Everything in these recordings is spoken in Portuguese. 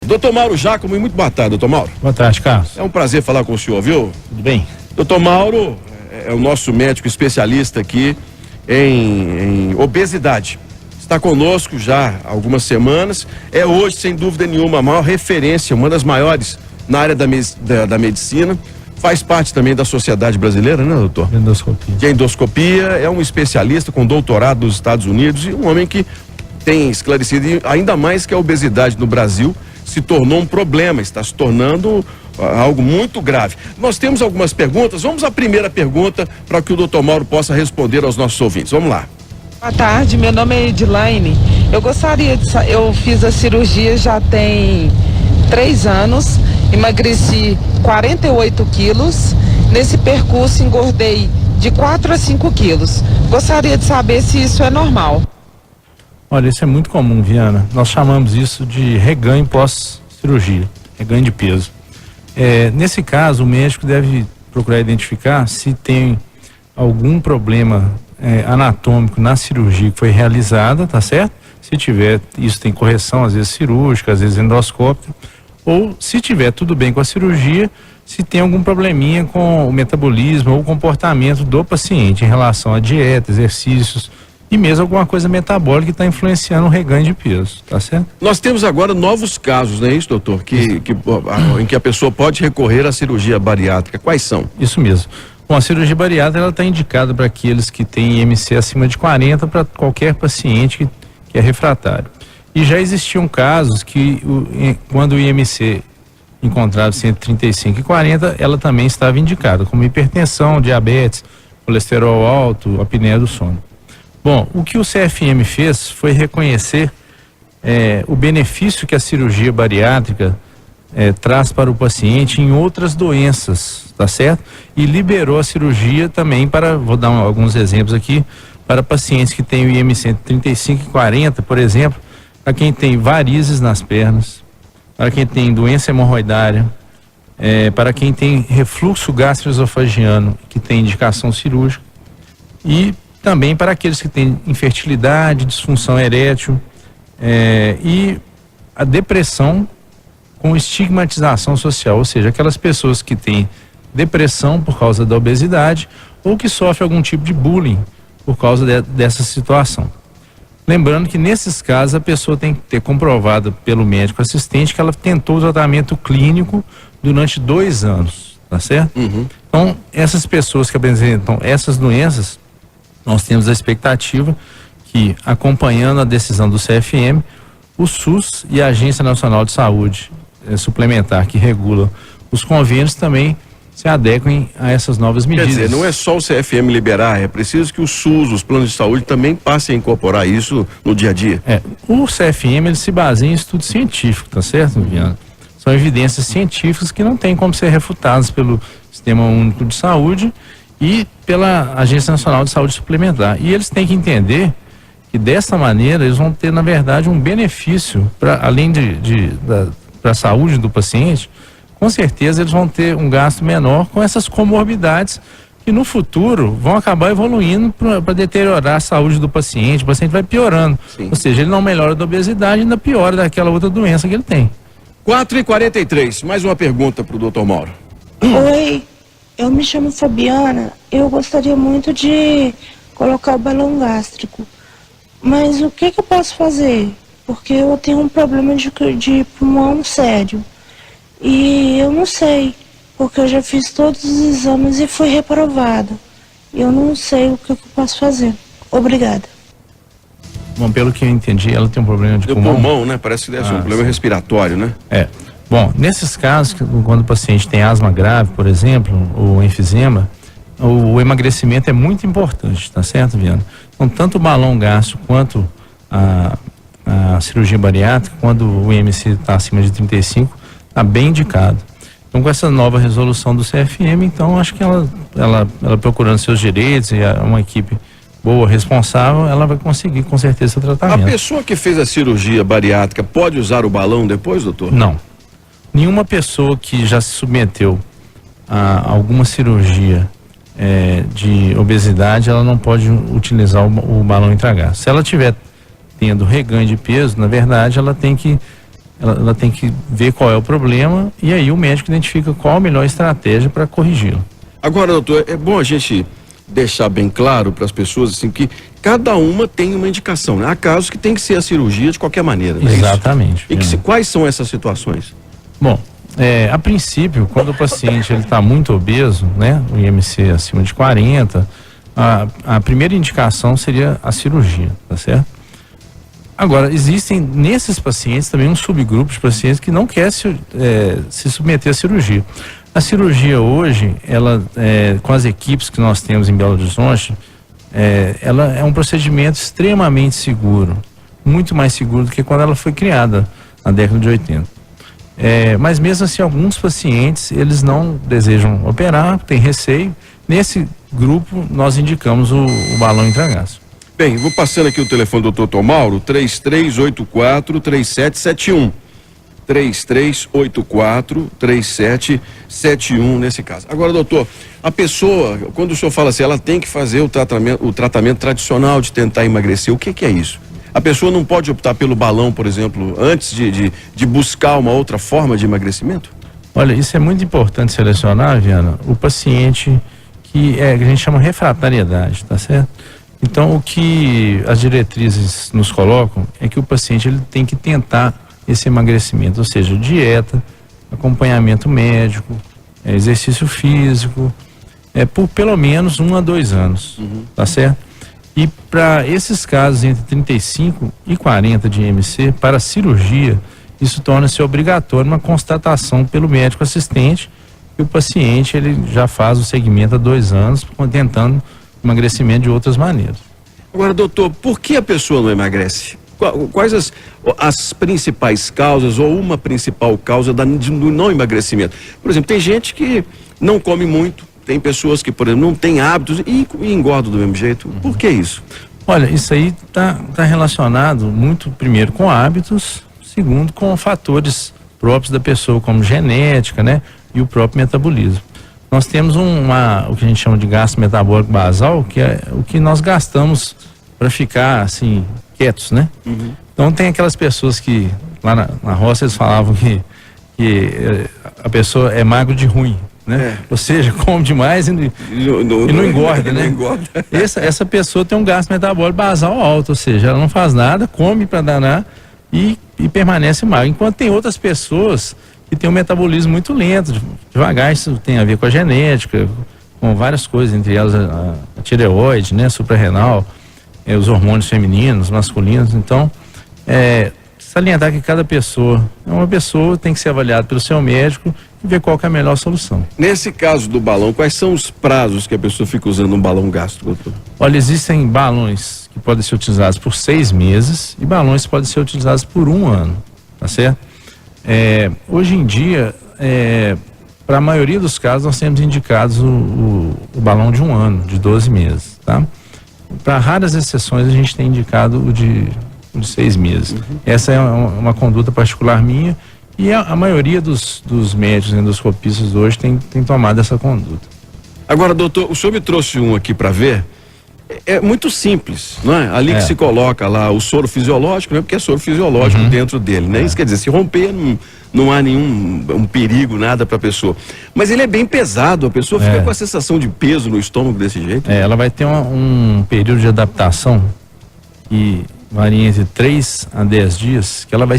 Doutor Mauro Giacomo, muito boa tarde, doutor Mauro. Boa tarde, Carlos. É um prazer falar com o senhor, viu? Tudo bem? Doutor Mauro é o nosso médico especialista aqui em obesidade. Está conosco já há algumas semanas. É hoje, sem dúvida nenhuma, a maior referência, uma das maiores na área da medicina. Faz parte também da sociedade brasileira, né, doutor? Endoscopia. De endoscopia, é um especialista com doutorado nos Estados Unidos e um homem que tem esclarecido ainda mais que a obesidade no Brasil se tornou um problema, está se tornando algo muito grave. Nós temos algumas perguntas, vamos à primeira pergunta para que o doutor Mauro possa responder aos nossos ouvintes. Vamos lá. Boa tarde, meu nome é Edilaine. Eu fiz a cirurgia já tem 3 anos, emagreci 48 quilos, nesse percurso engordei de 4 a 5 quilos. Gostaria de saber se isso é normal. Olha, isso é muito comum, Viana. Nós chamamos isso de reganho pós-cirurgia, reganho de peso. Nesse caso, o médico deve procurar identificar se tem algum problema anatômico na cirurgia que foi realizada, tá certo? Se tiver, isso tem correção, às vezes cirúrgica, às vezes endoscópica, ou se tiver tudo bem com a cirurgia, se tem algum probleminha com o metabolismo ou o comportamento do paciente em relação à dieta, exercícios e mesmo alguma coisa metabólica que está influenciando o reganho de peso, tá certo? Nós temos agora novos casos, não é isso, doutor? Em que a pessoa pode recorrer à cirurgia bariátrica. Quais são? Isso mesmo. Bom, a cirurgia bariátrica ela está indicada para aqueles que têm IMC acima de 40, para qualquer paciente que é refratário. E já existiam casos que quando o IMC encontrava-se entre 35 e 40, ela também estava indicada, como hipertensão, diabetes, colesterol alto, apneia do sono. Bom, o que o CFM fez foi reconhecer o benefício que a cirurgia bariátrica traz para o paciente em outras doenças, tá certo? E liberou a cirurgia também para, vou dar alguns exemplos aqui, para pacientes que têm o IMC entre 35 e 40, por exemplo, para quem tem varizes nas pernas, para quem tem doença hemorroidária, para quem tem refluxo gastroesofagiano, que tem indicação cirúrgica, e também para aqueles que têm infertilidade, disfunção erétil e a depressão com estigmatização social, ou seja, aquelas pessoas que têm depressão por causa da obesidade ou que sofrem algum tipo de bullying por causa dessa situação. Lembrando que nesses casos a pessoa tem que ter comprovado pelo médico assistente que ela tentou o tratamento clínico durante 2 anos, tá certo? Uhum. Então, essas pessoas que apresentam essas doenças, nós temos a expectativa que, acompanhando a decisão do CFM, o SUS e a Agência Nacional de Saúde Suplementar, que regula os convênios, também se adequem a essas novas medidas. Quer dizer, não é só o CFM liberar, é preciso que o SUS, os planos de saúde, também passem a incorporar isso no dia a dia. O CFM ele se baseia em estudo científico, tá certo, Viana? São evidências científicas que não têm como ser refutadas pelo Sistema Único de Saúde e pela Agência Nacional de Saúde Suplementar. E eles têm que entender que dessa maneira eles vão ter, na verdade, um benefício, além para a saúde do paciente. Com certeza eles vão ter um gasto menor com essas comorbidades que no futuro vão acabar evoluindo para deteriorar a saúde do paciente. O paciente vai piorando. Sim. Ou seja, ele não melhora da obesidade, ainda piora daquela outra doença que ele tem. 4h43, mais uma pergunta para o doutor Mauro. Oi, eu me chamo Fabiana. Eu gostaria muito de colocar o balão gástrico. Mas o que eu posso fazer? Porque eu tenho um problema de pulmão sério. E eu não sei, porque eu já fiz todos os exames e fui reprovada. Eu não sei o que eu posso fazer. Obrigada. Bom, pelo que eu entendi, ela tem um problema de pulmão. Pulmão, né? Parece que deve ser um problema respiratório, né? Bom, nesses casos, quando o paciente tem asma grave, por exemplo, ou enfisema, o emagrecimento é muito importante, tá certo, Viana? Então, tanto o balão gástrico quanto a cirurgia bariátrica, quando o IMC está acima de 35, está bem indicado. Então, com essa nova resolução do CFM, então, acho que ela procurando seus direitos e uma equipe boa, responsável, ela vai conseguir, com certeza, o tratamento. A pessoa que fez a cirurgia bariátrica pode usar o balão depois, doutor? Não. Nenhuma pessoa que já se submeteu a alguma cirurgia de obesidade, ela não pode utilizar o balão intragástrico. Se ela tiver tendo reganho de peso, na verdade, ela tem que ela tem que ver qual é o problema e aí o médico identifica qual a melhor estratégia para corrigi-lo. Agora, doutor, é bom a gente deixar bem claro para as pessoas assim que cada uma tem uma indicação, né? Há casos que tem que ser a cirurgia de qualquer maneira, né? Exatamente. E quais são essas situações? Bom, a princípio, quando o paciente está muito obeso, né, o IMC acima de 40, a primeira indicação seria a cirurgia, tá certo? Agora, existem nesses pacientes também um subgrupo de pacientes que não quer se submeter à cirurgia. A cirurgia hoje, ela, com as equipes que nós temos em Belo Horizonte, ela é um procedimento extremamente seguro, muito mais seguro do que quando ela foi criada na década de 80. Mas mesmo assim, alguns pacientes, eles não desejam operar, têm receio. Nesse grupo, nós indicamos o balão intragástrico. Bem, vou passando aqui o telefone do Dr. Mauro, 3384-3771. 3384-3771 nesse caso. Agora, doutor, a pessoa, quando o senhor fala assim, ela tem que fazer o tratamento tradicional de tentar emagrecer, o que é isso? A pessoa não pode optar pelo balão, por exemplo, antes de buscar uma outra forma de emagrecimento? Olha, isso é muito importante selecionar, Viana, o paciente que a gente chama refratariedade, tá certo? Então, o que as diretrizes nos colocam é que o paciente ele tem que tentar esse emagrecimento, ou seja, dieta, acompanhamento médico, exercício físico, por pelo menos 1 a 2 anos, tá certo? E para esses casos entre 35 e 40 de IMC, para a cirurgia, isso torna-se obrigatório uma constatação pelo médico assistente que o paciente ele já faz o segmento há 2 anos, tentando emagrecimento de outras maneiras. Agora, doutor, por que a pessoa não emagrece? Quais as principais causas ou uma principal causa do não emagrecimento? Por exemplo, tem gente que não come muito, tem pessoas que, por exemplo, não têm hábitos e engordam do mesmo jeito. Por que isso? Olha, isso aí tá relacionado muito, primeiro, com hábitos, segundo, com fatores próprios da pessoa, como genética, né? E o próprio metabolismo. Nós temos o que a gente chama de gasto metabólico basal, que é o que nós gastamos para ficar, assim, quietos, né? Então tem aquelas pessoas que, lá na roça, eles falavam que a pessoa é magro de ruim, né? Ou seja, come demais e não engorda, né? Não engorda. Essa pessoa tem um gasto metabólico basal alto, ou seja, ela não faz nada, come para danar e permanece magro. Enquanto tem outras pessoas que têm um metabolismo muito lento, devagar. Isso tem a ver com a genética, com várias coisas, entre elas a tireoide, né? Suprarrenal, os hormônios femininos, masculinos. Então, salientar que cada pessoa é uma pessoa, tem que ser avaliada pelo seu médico e ver qual que é a melhor solução. Nesse caso do balão, quais são os prazos que a pessoa fica usando um balão gástrico, doutor? Olha, existem balões que podem ser utilizados por 6 meses e balões que podem ser utilizados por 1 ano, tá certo? Hoje em dia, para a maioria dos casos, nós temos indicados o balão de 1 ano, de 12 meses, tá? Para raras exceções, a gente tem indicado o de 6 meses. Essa é uma conduta particular minha e a maioria dos médicos endoscopistas hoje tem tomado essa conduta. Agora, doutor, o senhor me trouxe um aqui para ver. É muito simples, não é? Ali que se coloca lá o soro fisiológico, né? Porque é soro fisiológico dentro dele, né? Isso quer dizer, se romper, não há nenhum perigo, nada para a pessoa. Mas ele é bem pesado, a pessoa fica com a sensação de peso no estômago desse jeito. Ela vai ter um período de adaptação que varia entre 3 a 10 dias, que ela vai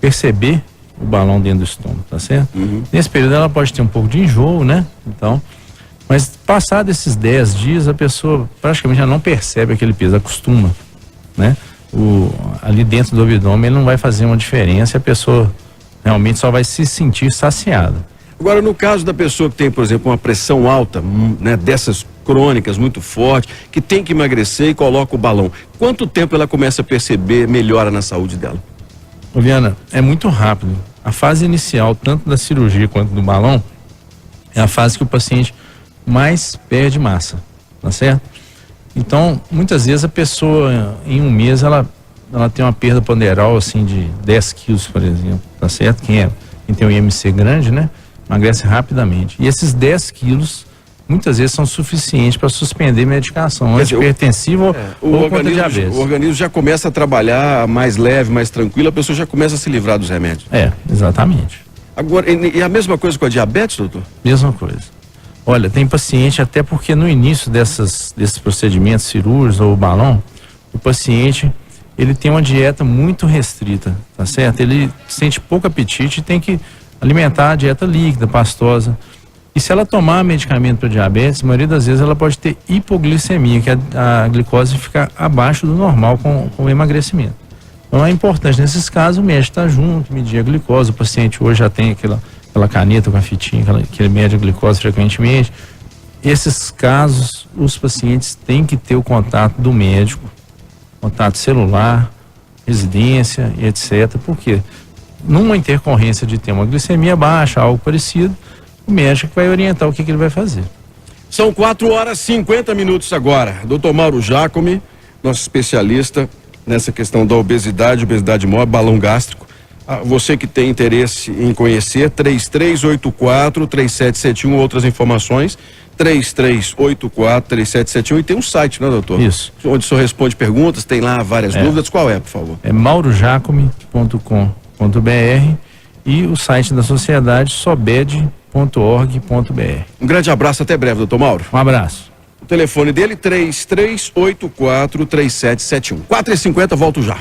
perceber o balão dentro do estômago, tá certo? Nesse período ela pode ter um pouco de enjoo, né? Então, mas passado esses 10 dias, a pessoa praticamente já não percebe aquele peso, acostuma, né? Ali dentro do abdômen ele não vai fazer uma diferença, a pessoa realmente só vai se sentir saciada. Agora, no caso da pessoa que tem, por exemplo, uma pressão alta, né, dessas crônicas muito forte, que tem que emagrecer e coloca o balão, quanto tempo ela começa a perceber melhora na saúde dela? Viana, é muito rápido. A fase inicial, tanto da cirurgia quanto do balão, é a fase que o paciente mais perde massa, tá certo? Então, muitas vezes a pessoa, em 1 mês, ela tem uma perda ponderal, assim, de 10 quilos, por exemplo, tá certo? Quem tem um IMC grande, né? Emagrece rapidamente. E esses 10 quilos muitas vezes são suficientes para suspender medicação Quer dizer, antipertensiva ou contra diabetes. O organismo já começa a trabalhar mais leve, mais tranquilo, a pessoa já começa a se livrar dos remédios. Exatamente. Agora, e a mesma coisa com a diabetes, doutor? Mesma coisa. Olha, tem paciente, até porque no início desses procedimentos cirúrgicos ou balão, o paciente, ele tem uma dieta muito restrita, tá certo? Ele sente pouco apetite e tem que alimentar a dieta líquida, pastosa. E se ela tomar medicamento para diabetes, a maioria das vezes ela pode ter hipoglicemia, que a glicose fica abaixo do normal com o emagrecimento. Então é importante, nesses casos, o médico está junto, medir a glicose. O paciente hoje já tem aquela caneta com a fitinha, que mede a glicose frequentemente. Esses casos, os pacientes têm que ter o contato do médico, contato celular, residência e etc. Porque numa intercorrência de ter uma glicemia baixa, algo parecido, o médico vai orientar o que ele vai fazer. São 4h50 agora. Dr. Mauro Giacomi, nosso especialista nessa questão da obesidade móvel, balão gástrico. Você que tem interesse em conhecer, 3384-3771, outras informações, 3384-3771, e tem um site, né, doutor? Isso. Onde o senhor responde perguntas, tem lá várias dúvidas. Qual é, por favor? É maurojacome.com.br e o site da sociedade sobed.org.br. Um grande abraço, até breve, doutor Mauro. Um abraço. O telefone dele, 3384-3771. 4h50, volto já.